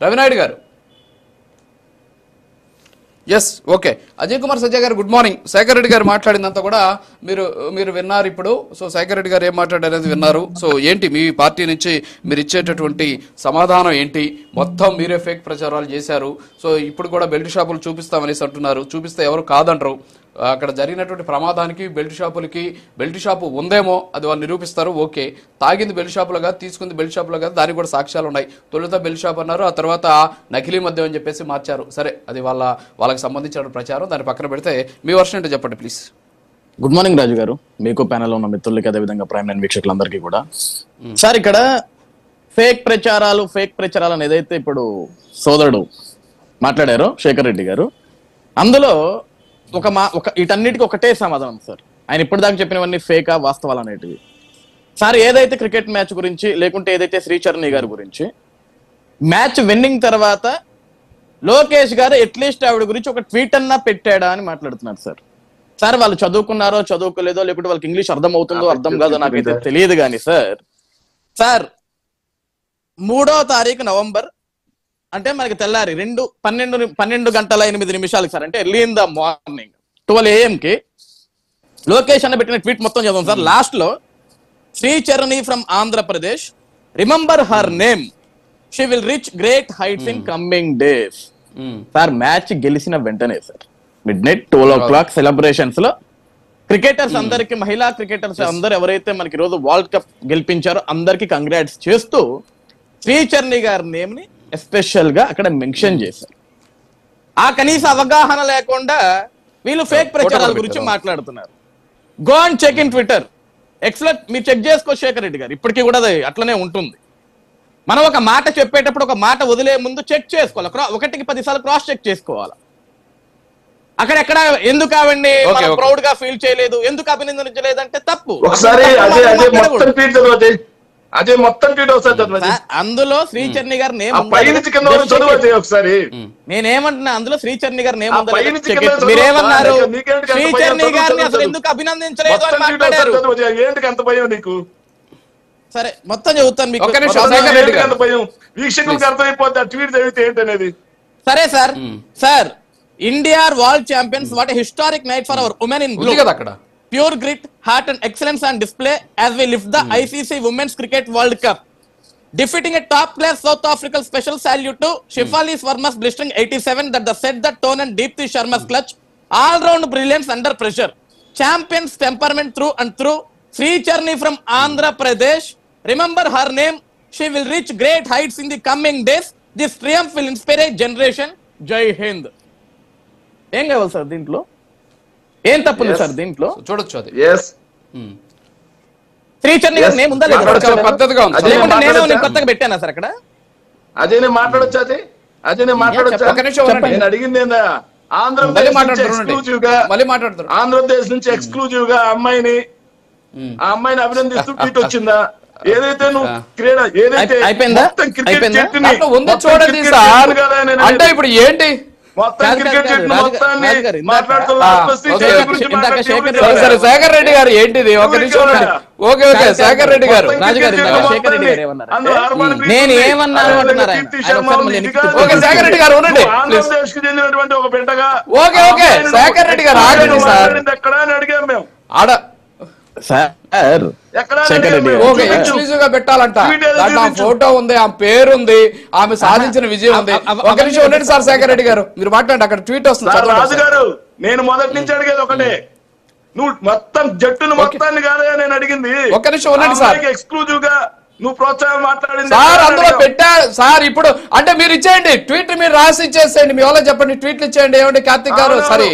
రవినాయుడు గారు. Yes, okay. Ajay Kumar సజ్జా గారు good morning. Shekhar Reddy గారు మాట్లాడిందంతా కూడా మీరు విన్నారు ఇప్పుడు. సో శేఖర్ రెడ్డి గారు ఏం మాట్లాడారనేది విన్నారు. సో ఏంటి మీ పార్టీ నుంచి మీరు ఇచ్చేటటువంటి సమాధానం ఏంటి? మొత్తం మీరే ఫేక్ ప్రచారాలు చేశారు. సో ఇప్పుడు కూడా బెల్ట్ షాపులు చూపిస్తామనేసి అంటున్నారు. చూపిస్తే ఎవరు కాదంటారు. అక్కడ జరిగినటువంటి ప్రమాదానికి బెల్ట్ షాపు ఉందేమో అది వాళ్ళు నిరూపిస్తారు. ఓకే, తాగింది బెల్ట్ షాపులో కాదు, తీసుకుంది బెల్ట్ షాపులో కాదు, దానికి కూడా సాక్ష్యాలు ఉన్నాయి. తొలుత బెల్ట్ షాప్ అన్నారు, ఆ తర్వాత నకిలీ మద్యం అని చెప్పేసి మార్చారు. సరే, అది వాళ్ళకి సంబంధించిన ప్రచారం. దాన్ని పక్కన పెడితే మీ వర్షన్ ఏంటో చెప్పండి ప్లీజ్. గుడ్ మార్నింగ్ రాజు గారు, మీకు ప్యానెల్లో ఉన్న మిత్రులకి అదేవిధంగా ప్రైమ్ లైన్ వీక్షకులందరికీ కూడా. సార్, ఇక్కడ ఫేక్ ప్రచారాలు ఏదైతే ఇప్పుడు సోదరుడు మాట్లాడారో శేఖర్ రెడ్డి గారు, అందులో వీటన్నిటికీ ఒకటే సమాధానం సార్. ఆయన ఇప్పటిదాకా చెప్పినవన్నీ ఫేకా వాస్తవాలు అనేటివి. సార్, ఏదైతే క్రికెట్ మ్యాచ్ గురించి, లేకుంటే ఏదైతే శ్రీచరణి గారి గురించి మ్యాచ్ విన్నింగ్ తర్వాత లోకేష్ గారు అట్లీస్ట్ ఆవిడ గురించి ఒక ట్వీట్ అన్నా పెట్టాడా అని మాట్లాడుతున్నారు సార్. సార్, వాళ్ళు చదువుకున్నారో చదువుకోలేదో, లేకుంటే వాళ్ళకి ఇంగ్లీష్ అర్థం అవుతుందో అర్థం కాదో నాకైతే తెలియదు కానీ సార్ 3వ తారీఖు నవంబర్ అంటే మనకి తెల్లారి 12 గంటల 8 నిమిషాలకి సార్, అంటే early in the morning 12 AM కి లోకేష్ అన్న పెట్టిన ట్వీట్ మొత్తం చదవం సార్. లాస్ట్ లో Sricharani from Andhra Pradesh, remember her name, she will reach great heights in coming days. Sir, match గెలిచిన వెంటనే సార్ midnight 12 o'clock సెలబ్రేషన్స్ లో క్రికెటర్స్ అందరికి, మహిళా క్రికెటర్స్ అందరు ఎవరైతే మనకి రోజు వరల్డ్ కప్ గెలిపించారో అందరికి కంగ్రాట్స్ చేస్తూ శ్రీచరణి గారి నేమ్ ని ఎస్పెషల్ గా అక్కడ మెన్షన్ చేశారు. ఆ కనీస అవగాహన లేకుండా వీళ్ళు ఫేక్ ప్రచారాల గురించి మాట్లాడుతున్నారు. Go and check in Twitter, excellent. మీరు చెక్ చేసుకో శేఖర్ రెడ్డి గారు, ఇప్పటికీ కూడా అది అట్లనే ఉంటుంది. మనం ఒక మాట చెప్పేటప్పుడు ఒక మాట వదిలే ముందు చెక్ చేసుకోవాలి, 1కి 10 సార్లు క్రాస్ చెక్ చేసుకోవాలి. అక్కడెక్కడ ఎందుకు ఆవిడ్ని ప్రౌడ్ గా ఫీల్ చేయలేదు, ఎందుకు అభినందించలేదంటే తప్పు. అందులో శ్రీచరణి గారు నేమ్, నేనేమంటున్నా అందులో శ్రీచరణి గారు నేమ్ మీరేమన్నారు, శ్రీచరణి గారిని అసలు ఎందుకు అభినందించలేదు అని మాట్లాడారు. సరే, మొత్తం చదువుతాను మీకు. సరే sir. Sir, India are world champions. What a historic night for our women in blue. Pure grit, heart and excellence on display as we lift the ICC Women's Cricket World Cup. Defeating a top-class South African, special salute to Shefali Swarma's blistering 87 that set the tone and Deepthi Sharma's clutch. All-round brilliance under pressure. Champions temperament through and through. Srichరణి from Andhra Pradesh. Remember her name. She will reach great heights in the coming days. This triumph will inspire a generation. Jai Hind. ఏం కావాలి sir దీంట్లో? ఏం తప్పుంది sir దీంట్లో? చూడొచ్చు అది. శ్రీచరణి గారు name ఉందా లేదా? నేను కొత్తగా పెట్టానా సార్ అక్కడ? అదే నేను మాట్లాడొచ్చు. అదే నేను మాట్లాడొచ్చు. అడిగింది ఆంధ్రప్రదేశ్ నుంచి ఎక్స్క్లూజివ్ గా అమ్మాయిని అభినందిస్తూ ట్వీట్ వచ్చిందా? ఏదైతే నువ్వు క్రీడ ఏదైతే ఉంది చూడండి సార్. అంటే ఇప్పుడు ఏంటి శేఖర్ రెడ్డి గారు ఏంటిది? ఒక నిమిషం. ఓకే, శేఖర్ రెడ్డి గారు, నేను ఏమన్నాను అంటున్నారు. శేఖర్ రెడ్డి గారు ఉండండి. ఓకే, శేఖర్ రెడ్డి గారు ఆగండి సార్. ఆడ ఎక్స్క్లూజివ్ గా పెట్టాలంట. దాంట్లో ఆ ఫోటో ఉంది, ఆ పేరు ఉంది, ఆమె సాధించిన విజయం ఉంది. ఒక నిమిషం ఉండండి సార్. శేఖర్ రెడ్డి గారు మీరు మాట్లాడండి. అక్కడ ట్వీట్ వస్తుంది. రాజు గారు, నేను మొదటి నుంచి అడిగేది ఒకటే, నువ్వు మొత్తం జట్టును మొత్తాన్ని కాదా నేను అడిగింది. ఒక్క నిమిషం ఉండండి సార్. ఎక్స్క్లూజివ్ గా నువ్వు ప్రోత్సాహం మాట్లాడింది సార్, అందులో పెట్టా సార్. ఇప్పుడు అంటే మీరు ఇచ్చేయండి ట్వీట్, మీరు రాసి ఇచ్చేసేయండి. మీ వాళ్ళకి చెప్పండి, ట్వీట్లు ఇచ్చేయండి. ఏమంటే కార్తిక్ గారు, సారీ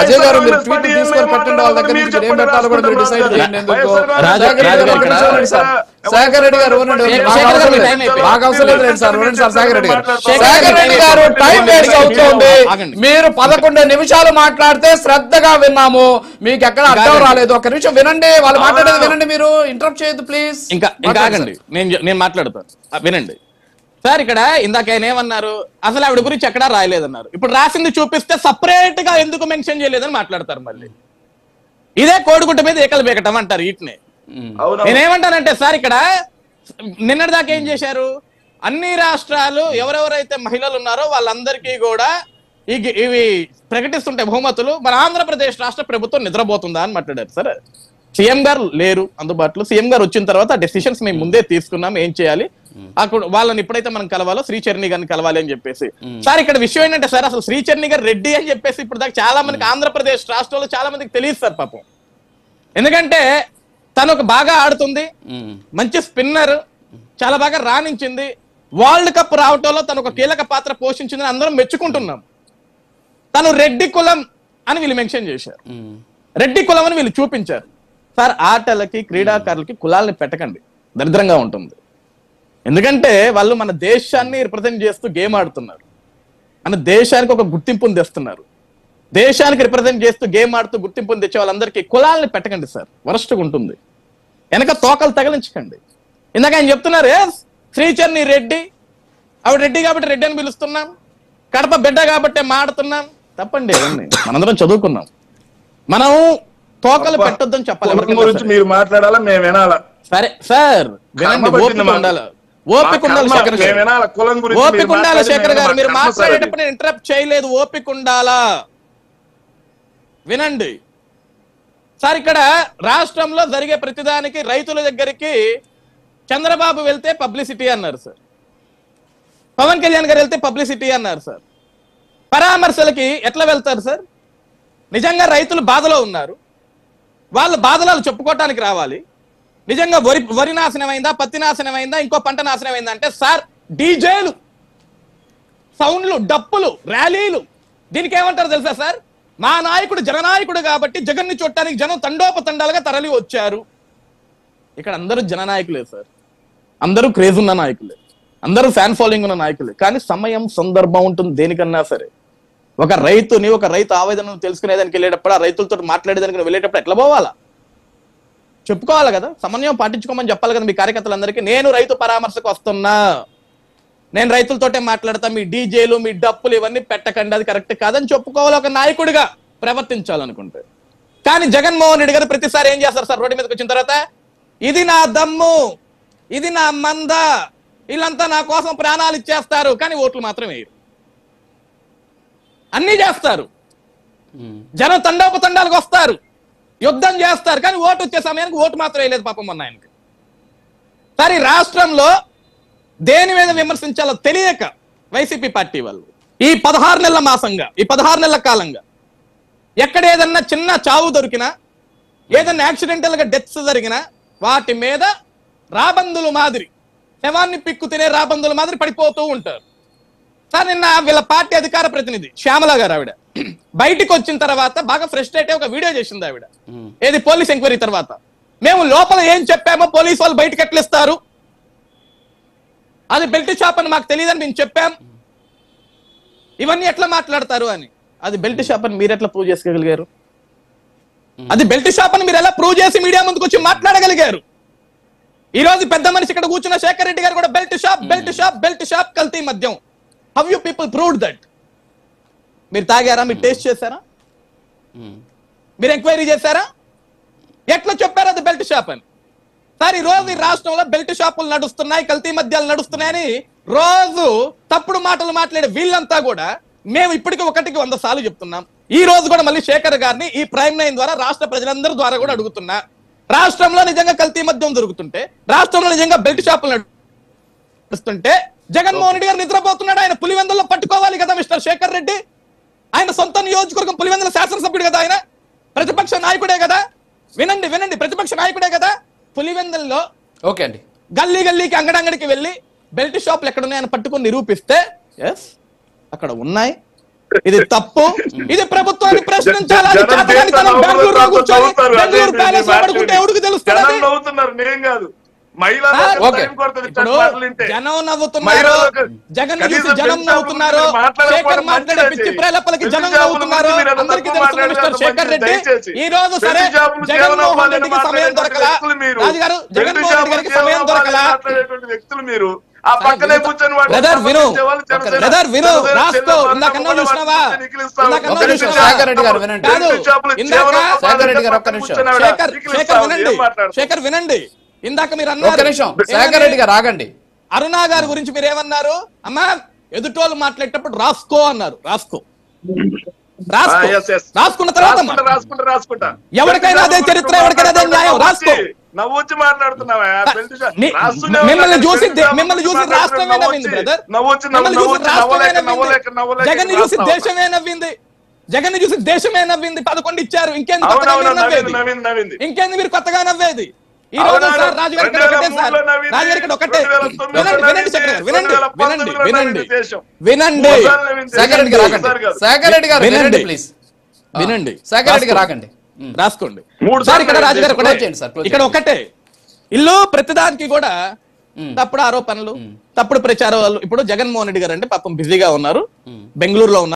అజయ్ గారు, మీరు ట్వీట్ తీసుకొని పెట్టండి. వాళ్ళ దగ్గర నుంచి ఏం పెట్టాలో కూడా మీరు డిసైడ్ చేయండి. ఎందుకు శేఖర్ రెడ్డి గారు మాకు అవసరం లేదు సార్. ఉండండి సార్. శేఖర్ రెడ్డి గారు టైం వేస్ట్ అవుతుంది. మీరు 11 నిమిషాలు మాట్లాడితే శ్రద్ధగా విన్నాము, మీకు ఎక్కడ అర్థం రాలేదు. ఒక నిమిషం వినండి, వాళ్ళు మాట్లాడేది వినండి. మీరు ఇంటరప్ట్ చేయొద్దు ప్లీజ్. ఇంకా ఆగండి, నేను మాట్లాడతాను, వినండి సార్. ఇక్కడ ఇందాక ఆయన ఏమన్నారు, అసలు ఆవిడ గురించి ఎక్కడా రాయలేదన్నారు. ఇప్పుడు రాసింది చూపిస్తే సపరేట్ గా ఎందుకు మెన్షన్ చేయలేదని మాట్లాడతారు. మళ్ళీ ఇదే కోడిగుడ్డ మీద ఏకలు బేకటం అంటారు వీటిని. నేనేమంటానంటే సార్, ఇక్కడ నిన్నటిదాకా ఏం చేశారు, అన్ని రాష్ట్రాలు ఎవరెవరైతే మహిళలు ఉన్నారో వాళ్ళందరికీ కూడా ఇవి ప్రకటిస్తుంటే బహుమతులు, మన ఆంధ్రప్రదేశ్ రాష్ట్ర ప్రభుత్వం నిద్రపోతుందా అని మాట్లాడారు సార్. సీఎం గారు లేరు అందుబాటులో. సీఎం గారు వచ్చిన తర్వాత డెసిషన్స్ మేము ముందే తీసుకున్నాం ఏం చేయాలి, అక్కడ వాళ్ళని ఎప్పుడైతే మనం కలవాలో శ్రీచరణి గారిని కలవాలి అని చెప్పేసి. సార్ ఇక్కడ విషయం ఏంటంటే సార్, అసలు శ్రీచరణి గారు రెడ్డి అని చెప్పేసి ఇప్పుడు దాకా చాలా మందికి ఆంధ్రప్రదేశ్ రాష్ట్రంలో చాలా మందికి తెలియదు సార్ పాపం. ఎందుకంటే తను ఒక బాగా ఆడుతుంది, మంచి స్పిన్నర్, చాలా బాగా రాణించింది, వరల్డ్ కప్ రావటంలో తను ఒక కీలక పాత్ర పోషించిందని అందరం మెచ్చుకుంటున్నాం. తను రెడ్డి కులం అని వీళ్ళు మెన్షన్ చేశారు, రెడ్డి కులం అని వీళ్ళు చూపించారు. సార్ ఆటలకి క్రీడాకారులకి కులాలని పెట్టకండి, దరిద్రంగా ఉంటుంది. ఎందుకంటే వాళ్ళు మన దేశాన్ని రిప్రజెంట్ చేస్తూ గేమ్ ఆడుతున్నారు, మన దేశానికి ఒక గుర్తింపుని తెస్తున్నారు. దేశానికి రిప్రజెంట్ చేస్తూ గేమ్ ఆడుతూ గుర్తింపుని తెచ్చే వాళ్ళందరికీ కులాలని పెట్టకండి సార్, వరస్ట్గా ఉంటుంది. వెనక తోకలు తగిలించకండి. ఇందాక ఆయన చెప్తున్నారు శ్రీచరణి రెడ్డి, ఆవిడ రెడ్డి కాబట్టి రెడ్డి అని పిలుస్తున్నాం, కడప బిడ్డ కాబట్టి మాడుతున్నాం. తప్పండి, మనందరం చదువుకున్నాం. మనం తోకలు పెట్టొద్దని చెప్పాలి. గురించి మీరు మాట్లాడాలా, మేము వినాలా? సరే సార్ వినండి, ఓపిక ఉండాలి, ఓపిక ఉండాలి శేఖర్ గారు, ఓపిక ఉండాలి శేఖర్ గారు. మీరు మాట్లాడేటప్పుడు నేను ఇంటరప్ట్ చేయలేదు, ఓపిక ఉండాలా, వినండి. సార్ ఇక్కడ రాష్ట్రంలో జరిగే ప్రతిదానికి రైతుల దగ్గరికి చంద్రబాబు వెళ్తే పబ్లిసిటీ అన్నారు సార్, పవన్ కళ్యాణ్ గారు వెళ్తే పబ్లిసిటీ అన్నారు సార్. పరామర్శలకి ఎట్లా వెళ్తారు సార్? నిజంగా రైతులు బాధలో ఉన్నారు, వాళ్ళ బాధలు చెప్పుకోవటానికి రావాలి. నిజంగా వరి నాశనమైందా, పత్తి నాశనమైందా, ఇంకో పంట నాశనమైందా అంటే సార్ డీజేలు, సౌండ్లు, డప్పులు, ర్యాలీలు, దీనికి ఏమంటారు తెలుసా సార్? మా నాయకుడు జననాయకుడు కాబట్టి జగన్ని చూడటానికి జనం తండోపతండాలుగా తరలి వచ్చారు. ఇక్కడ అందరూ జననాయకులే సార్, అందరూ క్రేజ్ ఉన్న నాయకులే, అందరూ ఫ్యాన్ ఫాలోయింగ్ ఉన్న నాయకులే. కానీ సమయం సందర్భం ఉంటుంది దేనికన్నా సరే. ఒక రైతు ఆవేదనను తెలుసుకునేదానికి వెళ్ళేటప్పుడు, ఆ రైతులతో మాట్లాడేదానికి వెళ్ళేటప్పుడు ఎట్లా పోవాలా చెప్పుకోవాలి కదా, సమన్వయం పాటించుకోమని చెప్పాలి కదా మీ కార్యకర్తలందరికీ. నేను రైతు పరామర్శకు వస్తున్నా, నేను రైతులతోటే మాట్లాడతా, మీ డీజేలు మీ డప్పులు ఇవన్నీ పెట్టకండి, అది కరెక్ట్ కాదని చెప్పుకోవాలి ఒక నాయకుడిగా ప్రవర్తించాలనుకుంటే. కానీ జగన్మోహన్ రెడ్డి గారు ప్రతిసారి ఏం చేస్తారు సార్? రోడ్డు మీదకి వచ్చిన తర్వాత ఇది నా దమ్ము, ఇది నా మంద, వీళ్ళంతా నా కోసం ప్రాణాలు ఇచ్చేస్తారు, కానీ ఓట్లు మాత్రం వేయరు. అన్ని చేస్తారు, జనం తండోపతండాలకు వస్తారు, యుద్ధం చేస్తారు, కానీ ఓటు వచ్చే సమయానికి ఓటు మాత్రం వేయలేదు పాపం మొన్న ఆయనకి. సరే రాష్ట్రంలో దేని మీద విమర్శించాలో తెలియక వైసీపీ పార్టీ వాళ్ళు ఈ 16 నెలల మాసంగా, ఈ 16 నెలల కాలంగా ఎక్కడ ఏదన్నా చిన్న చావు దొరికినా, ఏదన్నా యాక్సిడెంటల్ గా డెత్స్ జరిగినా వాటి మీద రాబందుల మాదిరి, శవాన్ని పిక్కు తినే రాబందుల మాదిరి పడిపోతూ ఉంటారు. సార్ నిన్న వీళ్ళ పార్టీ అధికార ప్రతినిధి శ్యామల గారు ఆవిడ బయటికి వచ్చిన తర్వాత బాగా ఫ్రస్ట్రేట్ ఒక వీడియో చేసింది ఆవిడ. ఏది పోలీస్ ఎంక్వైరీ తర్వాత, మేము లోపల ఏం చెప్పామో పోలీసు వాళ్ళు బయటకు ఎట్లిస్తారు, అది బెల్ట్ షాప్ అని మాకు తెలియదని మేము చెప్పాం, ఇవన్నీ ఎట్లా మాట్లాడతారు అని. అది బెల్ట్ షాప్ అని మీరు ఎట్లా ప్రూవ్ చేసుకోగలిగారు? అది బెల్ట్ షాప్ అని మీరు ఎలా ప్రూవ్ చేసి మీడియా ముందుకు వచ్చి మాట్లాడగలిగారు? ఈ రోజు పెద్ద మనిషి ఇక్కడ కూర్చున్న శేఖర్ రెడ్డి గారు కూడా belt shop, belt shop, belt shop, కల్తీ మద్యం. How you people proved that? మీరు తాగారా? మీరు టేస్ట్ చేశారా? మీరు ఎంక్వైరీ చేశారా? ఎట్లా చెప్పారు అది బెల్ట్ షాప్ అని? సార్ ఈ రోజు ఈ రాష్ట్రంలో బెల్ట్ షాపులు నడుస్తున్నాయి, కల్తీ మద్యాలు నడుస్తున్నాయని రోజు తప్పుడు మాటలు మాట్లాడే వీళ్ళంతా కూడా మేము ఇప్పటికీ 100 సార్లు చెప్తున్నాం. ఈ రోజు కూడా మళ్ళీ శేఖర్ గారిని ఈ ప్రైమ్ 9 ద్వారా రాష్ట్ర ప్రజలందరి ద్వారా కూడా అడుగుతున్నా, రాష్ట్రంలో నిజంగా కల్తీ మద్యం దొరుకుతుంటే, రాష్ట్రంలో నిజంగా బెల్ట్ షాపులు నడుస్తుంటే జగన్మోహన్ రెడ్డి గారు నిద్రపోతున్నాడు. ఆయన పులివెందుల్లో పట్టుకోవాలి కదా మిస్టర్ శేఖర్ రెడ్డి. ఆయన సొంత నియోజకవర్గం పులివెందుల శాసనసభ్యుడు కదా, ఆయన ప్రతిపక్ష నాయకుడే కదా. వినండి వినండి, ప్రతిపక్ష నాయకుడే కదా. పులివెందుల్లో ఓకే అండి, గల్లీకి అంగడంగడికి వెళ్ళి బెల్ట్ షాపులు ఎక్కడ ఉన్నాయని పట్టుకొని నిరూపిస్తే ఎస్ అక్కడ ఉన్నాయి, ఇది తప్పు, ఇది ప్రభుత్వాన్ని ప్రశ్నించాలి. బెంగళూరులో కూర్చొని బెంగళూరు ప్యాలెస్ లో పడుకుంటే ఎవరికి తెలుస్తుంది? నేను కాదు, జనం నవ్వుతున్నారు, జగన్ చూసి జనం నవ్వుతున్నారు, శేఖర్ మాట్లాడే పిచ్చి ప్రేలపలకి జనం నవ్వుతున్నారు. అందరికీ తెలుసు మిస్టర్ శేఖర్ రెడ్డి. ఈ రోజు సరే జగన్మోహన్ రెడ్డికి సమయం దొరకలా, రాజుగారు జగన్మోహన్ రెడ్డి గారికి సమయం దొరకలా. వ్యక్తులు మీరు ఆ పక్కనే కూర్చొని బ్రదర్ విను, రాస్తూ ఇందాకన్నా చూసినావా? శేఖర్ రెడ్డి గారు వినండి, శేఖర్ వినండి, ఇందాక మీరు అన్నారు శేఖర్ రెడ్డి గారు ఆగండి. అరుణా గారి గురించి మీరు ఏమన్నారు? అమ్మా ఎదుటోళ్ళు మాట్లాడేటప్పుడు రాసుకో అన్నారు. రాసుకో రాసుకున్న తర్వాత రాసుకుంటా ఎవరికైనా అదే చరిత్ర, ఎవరికైనా అదే న్యాయం. రాసుకో. నవ్వొచ్చి మాట్లాడుతున్నావా? మిమ్మల్ని చూసి రాష్ట్రమే నవ్వింది బ్రదర్. జగన్ చూసి దేశమే నవ్వింది. జగన్ చూసి దేశమే నవ్వింది. 11 ఇచ్చారు. ఇంకేంది ఇంకేంది మీరు కొత్తగా నవ్వేది? ఈ రోజు సార్ రాజుగారి ఇక్కడ ఒకటే సార్, రాజుగారి ఇక్కడ ఒకటే. వినండి చక్రవర్తి, వినండి వినండి వినండి వినండి. శేఖర్ రెడ్డి గారు రాకండి. శేఖర్ రెడ్డి గారు వినండి ప్లీజ్. వినండి. శేఖర్ రెడ్డి గారు రాకండి. రాసుకోండి సార్. ఇక్కడ రాజుగారు ఇక్కడ ఒకటే. ఇల్లు ప్రతిదానికి కూడా తప్పుడు ఆరోపణలు, తప్పుడు ప్రచారాలు. ఇప్పుడు జగన్మోహన్ రెడ్డి గారు అంటే పాపం బిజీగా ఉన్నారు, బెంగళూరులో ఉన్నారు.